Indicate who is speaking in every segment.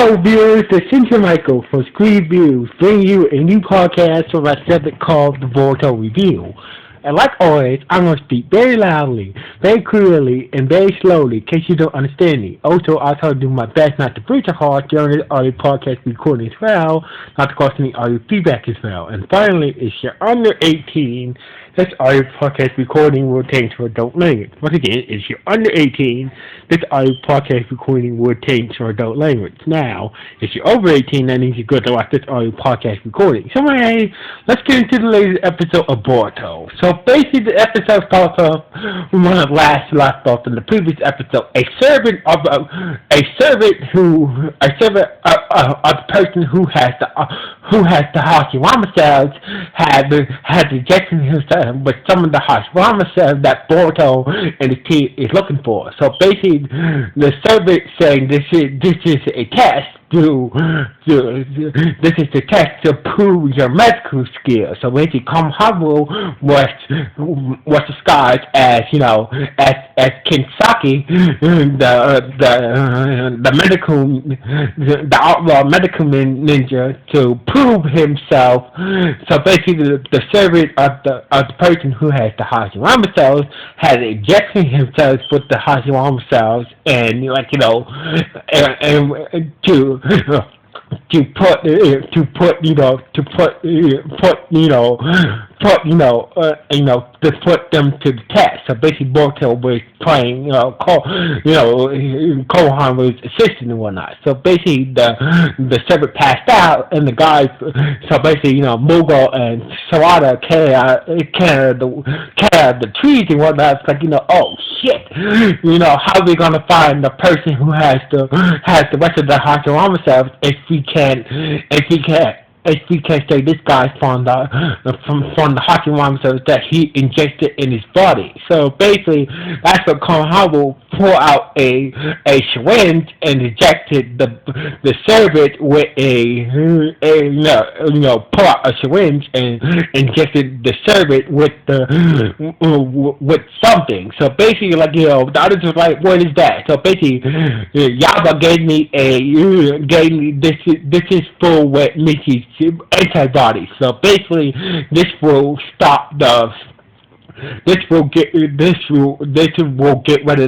Speaker 1: Hello, viewers. This is Michael from Screen Views, bringing you a new podcast from my segment called The Boruto Review. And like always, I'm going to speak very loudly, very clearly, and very slowly in case you don't understand me. Also, I'll try to do my best not to preach a hard during the audio podcast recording as well, not to cause any audio feedback as well. And finally, if you're under 18, this audio podcast recording will change to adult language. Once again, if you're under 18, this audio podcast recording will change to adult language. Now, if you're over 18, that means you're good to watch this audio podcast recording. So anyway, let's get into the latest episode of Boruto. So basically, the episode starts off from one of the last left off in the previous episode. A servant of the person who has the Hashirama cells had injected himself with some of the Hashirama cells that Boruto and the team is looking for. So basically, the servant saying this is a test. This is the test to prove your medical skill. So basically, Konohamaru was disguised as Kinsaki, the outlaw medical ninja, to prove himself. So basically, the servant of the person who has the Hashirama cells has injected himself with the Hashirama cells, and to put them to the test. So basically, Boruto was playing, Kohan was assistant and whatnot. So basically, the servant passed out, and the guys, so basically, Mugo and Sawada carry out the trees and whatnot. It's like, oh shit, how are we gonna find the person who has the rest of the Hashirama cells if we can't say this guy's from the Hashirama cells that he injected in his body. So basically, that's what Konohamaru pulled out a syringe and injected the servant with pull out a syringe and injected the servant with with something. So basically, the others was like, what is that? So basically, Yaba gave me this is full with Mickey's antibodies. So basically, this will stop this will get rid of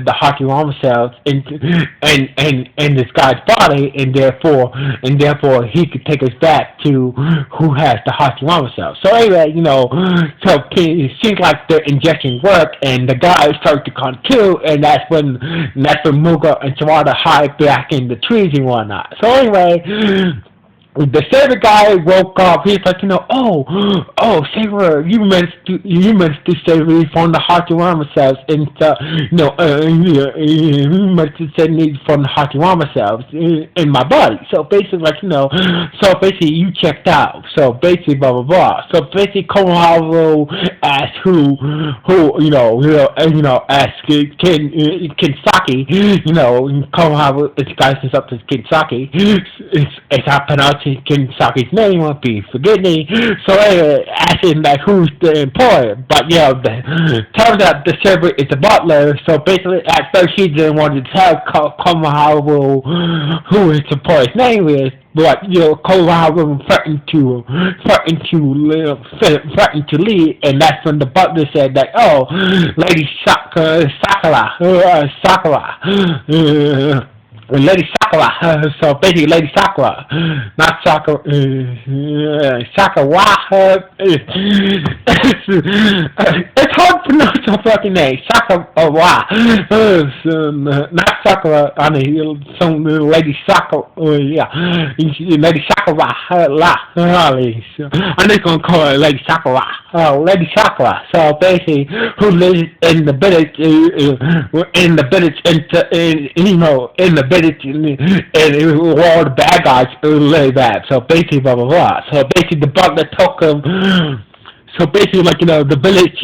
Speaker 1: the Hashirama cells in this guy's body, and therefore he could take us back to who has the Hashirama cells. So anyway, so it seems like the injection worked, and the guy started to come to, and that's when Muga and Sawada hide back in the trees and whatnot. So anyway, the servant guy woke up. He's like, Saber, you meant to say we found the Hashirama cells, and you meant to say me from the Hashirama cells in my body. So basically, so basically you checked out. So basically, blah blah blah. So basically, Konohamaru asked asked Kinsaki. Konohamaru disguises up as Kinsaki. It's how pronounced Kinsaki's name won't be, forgive me. So asking who's the employer, but turns out the servant is the butler. So basically, at first she didn't want to tell Konohamaru who his employer's name is, but Konohamaru threatened to leave, and that's when the butler said that, Lady Sakura. Lady Sakura, so basically Lady Sakura, not Sakura, Sakura, it's hard to pronounce her fucking name, Sakura, not Sakura, some Lady Sakura, Lady Sakura, I'm just gonna call her Lady Sakura, Lady Sakura, so basically, who lives in the village, and all the bad guys live at. So basically, blah blah blah. So basically, the butler took him. So basically, the village,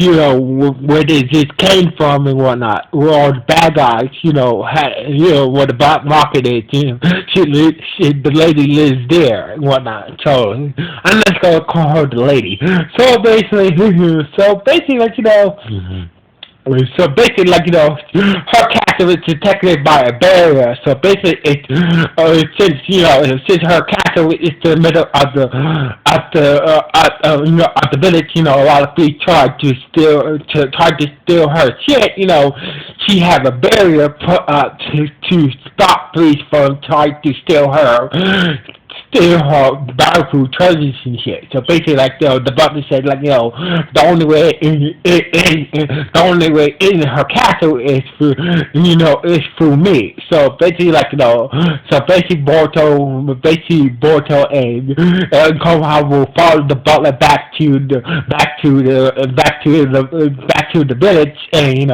Speaker 1: where they just came from and whatnot, where all the bad guys, where the black market is, the lady lives there and whatnot. So I'm just gonna call her the lady. So basically, So basically, like her castle is protected by a barrier. So basically, since her castle is in the middle of the village, a lot of people try to steal her shit. She have a barrier put up to stop police from trying to steal her valuable treasures and shit. So basically, like the butler said, like the only way the only way in her castle is through me. So basically, like so Boruto and Koha will follow the butler back to the village, and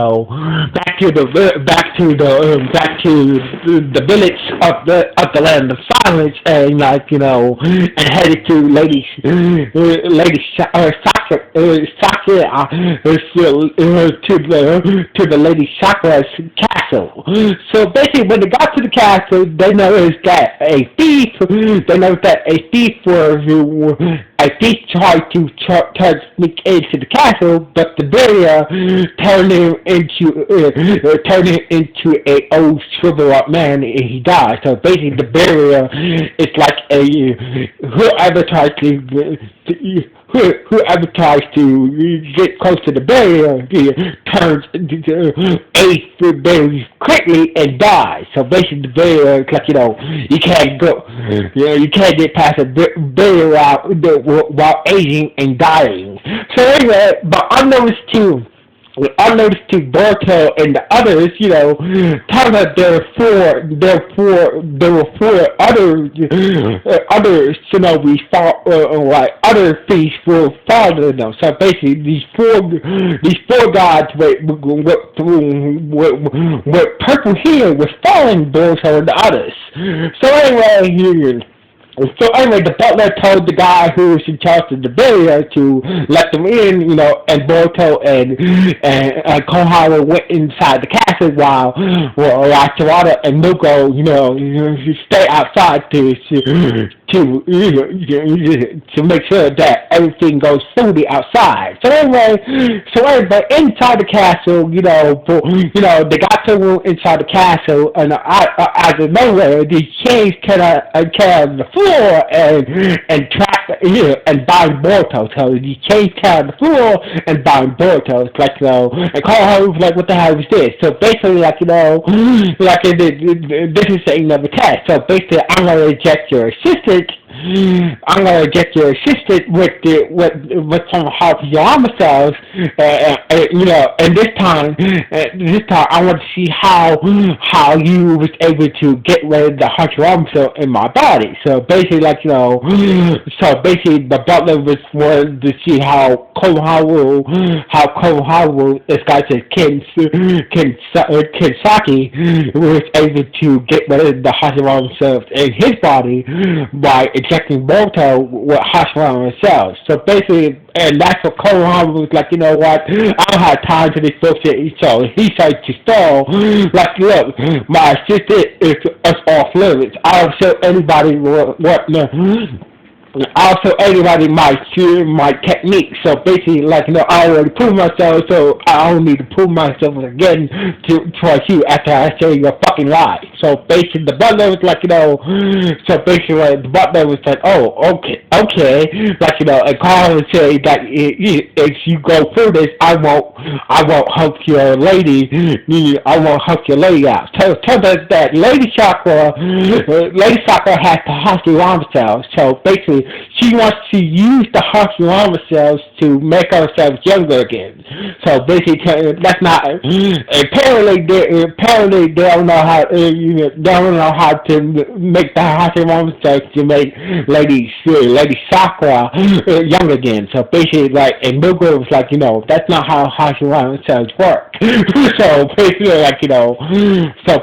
Speaker 1: back to the village of the land of silence, and and headed to to the Lady Sakura's castle. So basically, when they got to the castle, they noticed that a thief. They noticed that a thief tried to sneak into the castle, but the barrier turned him into a old shriveled up man, and he died. So basically, the barrier is like whoever tries to get close to the barrier turns ace very quickly and dies. So basically, the barrier is like you can't go, you can't get past the barrier while aging and dying. So anyway, but I noticed too, Boruto and the others, talking about there were four other shinobi like other thieves were following them. So basically, these four guys with purple hair was following Boruto and the others. So anyway, the butler told the guy who was in charge of the barrier to let them in, and Boruto and Koharu went inside the castle while Tirada and Nuko, stay outside to make sure that everything goes smoothly outside. So anyway, inside the castle, they got someone inside the castle, and out of nowhere, these chains came out of the floor and trap and bind Boruto. So these chains came out of the floor and bind Boruto. It's like and Koharu was like, "What the hell is this?" So basically, this is another test. So basically, I'm gonna eject your assistant. With some Hashirama cells, and this time I want to see how you was able to get rid of the Hashirama cell in my body. So basically, the butler wanted to see how Koharu, this guy says Kinsaki, was able to get rid of the Hashirama cells in his body by injecting Boruto with Hashirama cells. So basically, and that's what Koharu was like, you know what, I don't have time for this bullshit. So he started to stall, like, look, my assistant is off limits. I'll show anybody my technique. So basically, I already proved myself, so I don't need to prove myself again towards you after I say your fucking lie. So basically, the butler was like, the butler was like, oh, okay, and Carl would say that if you go through this, I won't help your lady. I won't help your lady out. So turns out that Lady Sakura has the Hashirama cells. So basically, she wants to use the Hashirama cells to make herself younger again. So basically, that's not. Apparently, they don't know how. They don't know how to make the Hashirama cells to make Lady Sakura young again. So basically, and Nugo was like, that's not how Hashirama cells work. So basically, so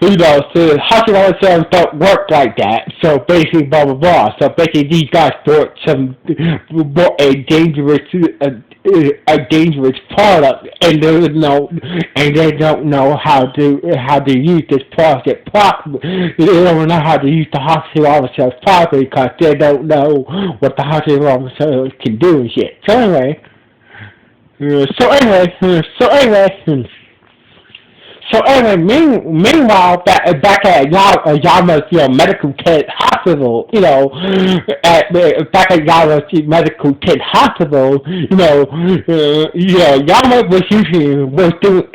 Speaker 1: Hashirama cells don't work like that. So basically, blah blah blah. So basically, these guys brought a dangerous product, and they don't know how to use this product properly. They don't know how to use the Hashirama cells properly because they don't know what the Hashirama cells can do and shit. So anyway. So anyway, meanwhile, back at Yama's medical tent hospital, back at Yama's medical tent hospital, Yama was doing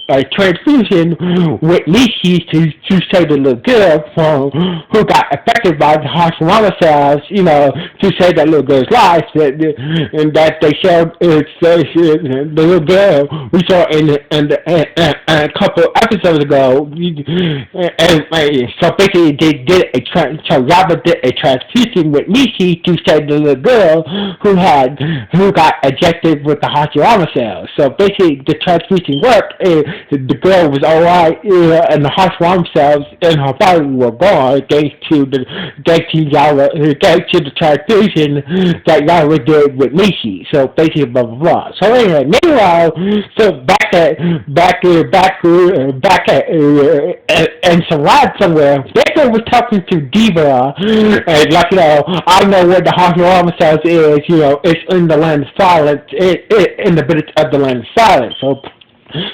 Speaker 1: a transfusion with Nishi to save the little girl from who got affected by the Hashimoto cells, to save that little girl's life, and that they showed the little girl we saw in a couple episodes ago, and so basically they did so Robert did a transfusion with Nishi to save the little girl who got ejected with the Hashimoto cells. So basically the transfusion worked, and the girl was alright, and the Hashimoto cells in her body were gone thanks to the transfusion that Yama did with Nishi. So basically blah blah blah. So anyway, meanwhile, so back in Sarad somewhere, Baker was talking to Diva, and I know where the Hashimoto cells is, it's in the land of silence, in the bit of the land of silence.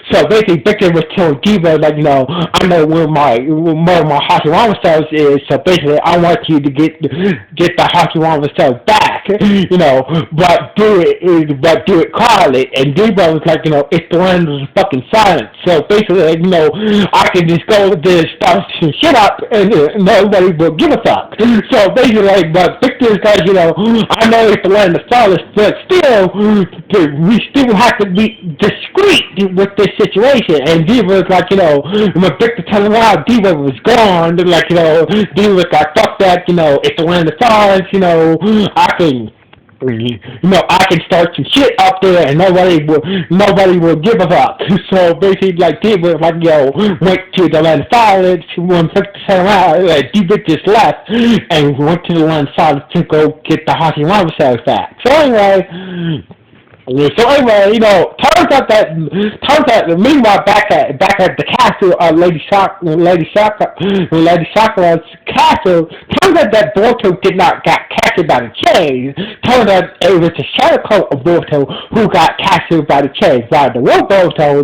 Speaker 1: So basically, Victor was telling Diva, I know where my Hashimoto cells is. So basically, I want you to get the Hashimoto cells back, but do it quietly. And Diva was like, it's the land of fucking silence. So basically, I can just go there and start some shit up, and nobody will give a fuck. So basically, but Victor's like, I know it's the land of silence, but still, we still have to be discreet with this situation. And Diva was like, when Victor telling her how Diva was gone, Diva was like, fuck that, it's the land of silence, I can start some shit up there and nobody will give a fuck. So basically, Diva, went to the land of silence. When Victor turned around, Diva just left and went to the land of silence to go get the Hashimoto cells back. So anyway, meanwhile back at the castle of Lady Sakura's castle, turns out that Boruto did not get captured by the chains. Turns out it was the shadow clone of Boruto who got captured by the chains, while the real Boruto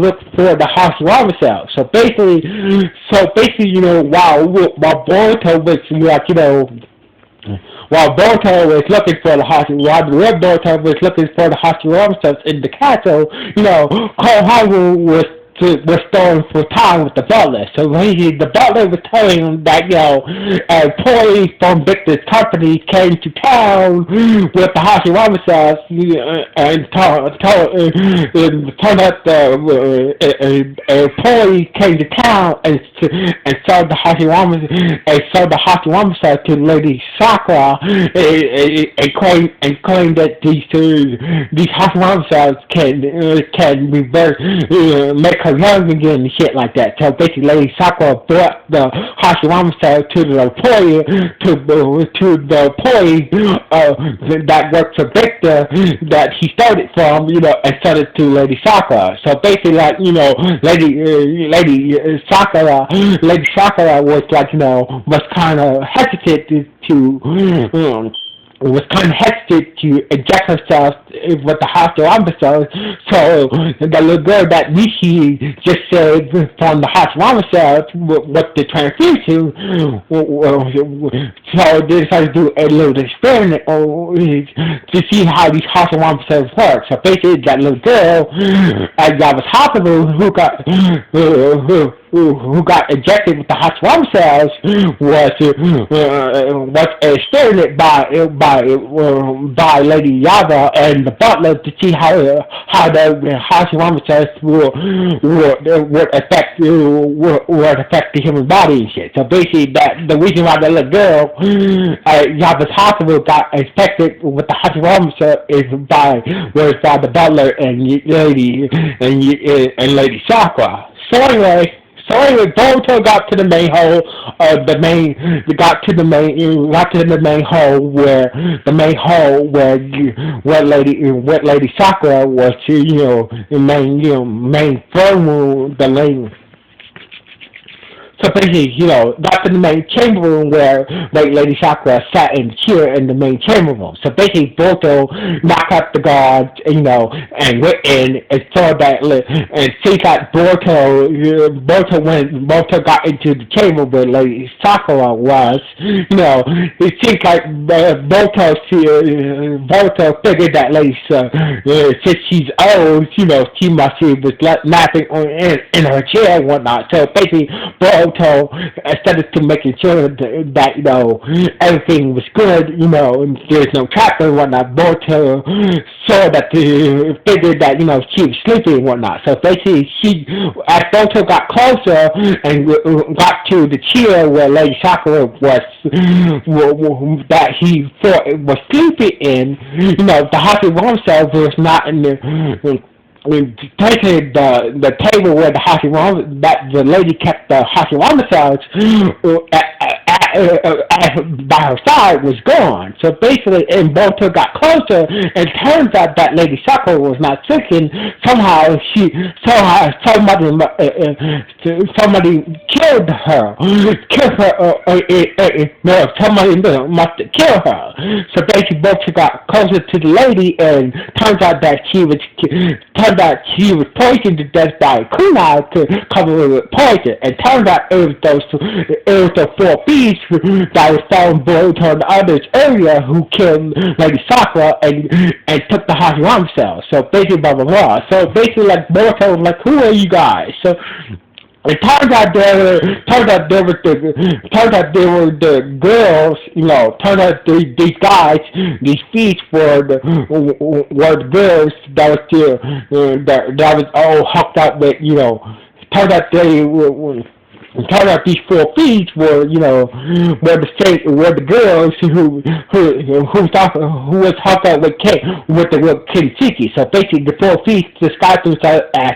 Speaker 1: looked for the Hashimoto cells. So basically, while Boruto was while Boruto was looking for while the real Boruto was looking for the Hashimoto in the castle, Koharu was stolen for time with the butler. So the butler was telling him that, an employee from Victor's company came to town with the Hashimoto cells, and turned out an employee came to town and sold the Hashimoto cells to Lady Sakura, and claimed that these Hashimoto cells can reverse, make her young again and shit like that. So basically, Lady Sakura brought the Hashimoto cells to the employee, that worked for Victor, that he stole it from, and sold it to Lady Sakura. So basically, Lady Sakura was was kind of hesitant to inject herself with the Hashimoto cells. So the little girl that Nishi just saved from the Hashimoto cells with the transfusion, so they decided to do a little experiment to see how these Hashimoto cells work. So basically, that little girl at Yama's hospital who got injected with the Hashimoto cells was experimented by Lady Yava and the butler to see how the Hashimoto cells would affect the human body and shit. So basically, the reason why the little girl at Yava's hospital got infected with the Hashimoto cells was by the butler and Lady Sakura. So anyway, Boruto got to the main hole, where Lady Sakura was the main throne room, the main. So basically, that's in the main chamber room where Lady Sakura sat in the chair in the main chamber room. So basically, Boruto knocked out the guards, and went in and saw that, and see that Boruto got into the chamber where Lady Sakura was. It seems like Boruto figured that Lady, since she's old, she must be was laughing in her chair and whatnot. So basically, Boruto, instead of to making sure that everything was good, and there's no trap and whatnot, Boruto saw that figured that she was sleeping and whatnot. So basically, as Boruto got closer and got to the chair where Lady Sakura was, that he thought it was sleeping in, the Hashirama cell was not in the. Taking the table where that the lady kept the Hashirama cells by her side was gone. So basically, and Boruto got closer, and it turns out that Lady Sakura was not sleeping. Somehow somebody killed her. No, somebody must have killed her. So basically, Boruto got closer to the lady, and turns out that she was poisoned to death by a kunai to cover her with poison. And turned out it was those 4 beasts that was found Boruto and others earlier who killed Lady Sakura and took the Hashirama cell. So basically, blah blah blah. So basically, like Boruto was like, who are you guys? So it turns out there were the girls, turns out these guys, these feats were the girls that was all hooked up with, turns out turns out these 4 feeds were, were the girls who was hooked up with the Kenshiki. So basically, the 4 feeds described themselves as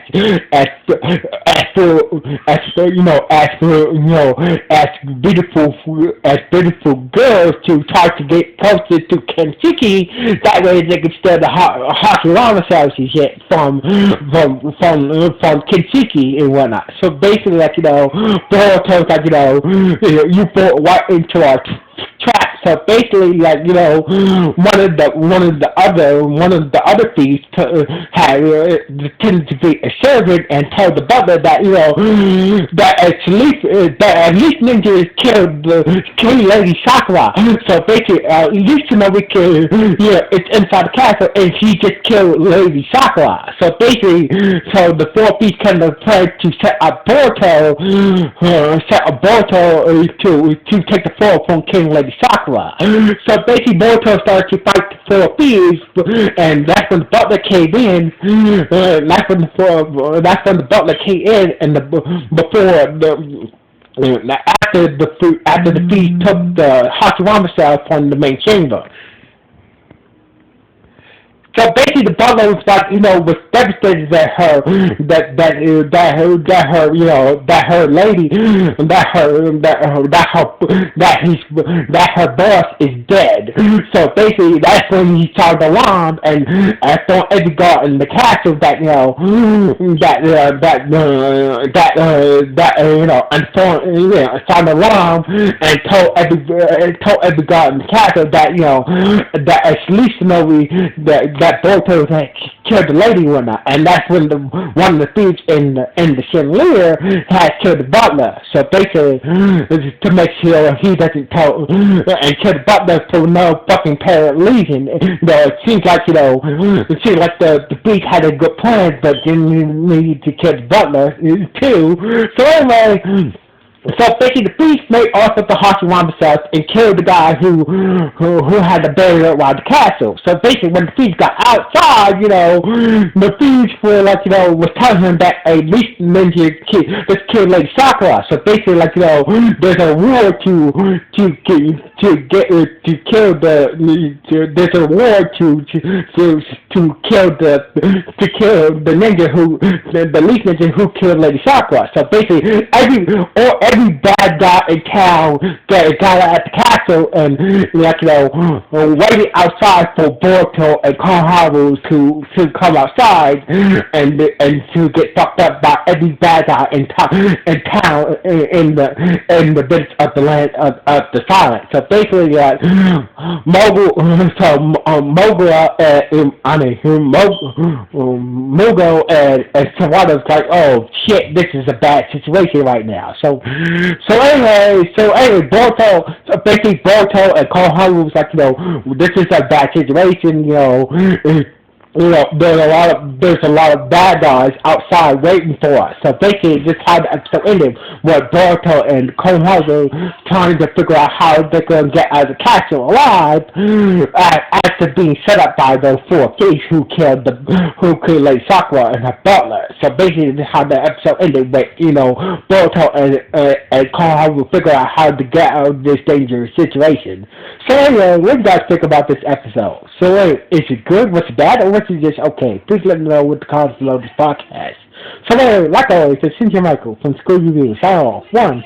Speaker 1: beautiful girls to try to get closer to Kenshiki. That way, they could steal the Hashirama cells yet from Kenshiki and whatnot. So basically, like Boruto's like, you brought right into our trap. So basically, like, one of the other thieves had pretended to be a servant and told the butler that that at least ninjas killed Lady Sakura. So basically, at least we can it's inside the castle, and he just killed Lady Sakura. So basically, the 4 thieves kind of tried to set up Boruto to take the fall from King Lady Sakura. So basically, Boruto started to fight the 4 thieves, and that's when the butler came in. That's when the butler came in, and after the thief took the Hashirama cell from the main chamber. So basically, the butler was like, was devastated that her boss is dead. So basically, that's when he sounded the alarm and told every guard in the castle that sound alarm and told every guard in the castle that at least that Boruto had killed the lady or not, and that's when one of the thieves in the chandelier had killed the butler. So basically, to make sure he doesn't tell and kill the butler for no fucking apparent reason. It seems like the beast had a good plan, but didn't need to kill the butler too. So anyway. So basically, the beast made off with the Hashirama cells and killed the guy who had the barrier around the castle. So basically, when the thieves got outside, the thieves were was telling him that at least ninja let's kill Lady Sakura. So basically, there's a war to to get to kill there's a war to kill the ninja who the least ninja who killed Lady Sakura. So basically every bad guy in town that got at the castle and waiting outside for Boruto and Konohamaru to come outside and to get fucked up by every bad guy in town in the bits of the land of the silence. So basically, Mugo and Sawada's like, oh shit, this is a bad situation right now. So anyway, Boruto, so basically Boruto and Konohamaru's like, this is a bad situation, there's a lot of bad guys outside waiting for us. So basically, this is how the episode ended, where Boruto and Konohamaru trying to figure out how they're going to get out of the castle alive after being set up by those four thieves who killed Lady Sakura and her butler. So basically, this is how the episode ended, where Boruto and Konohamaru figure out how to get out of this dangerous situation. So anyway, what do you guys think about this episode? So is it good? Was it bad? Or was it just okay? Please let me know with the comments below this podcast. So anyway, like always, it's Cynthia Michael from School Review. Sign off. 1.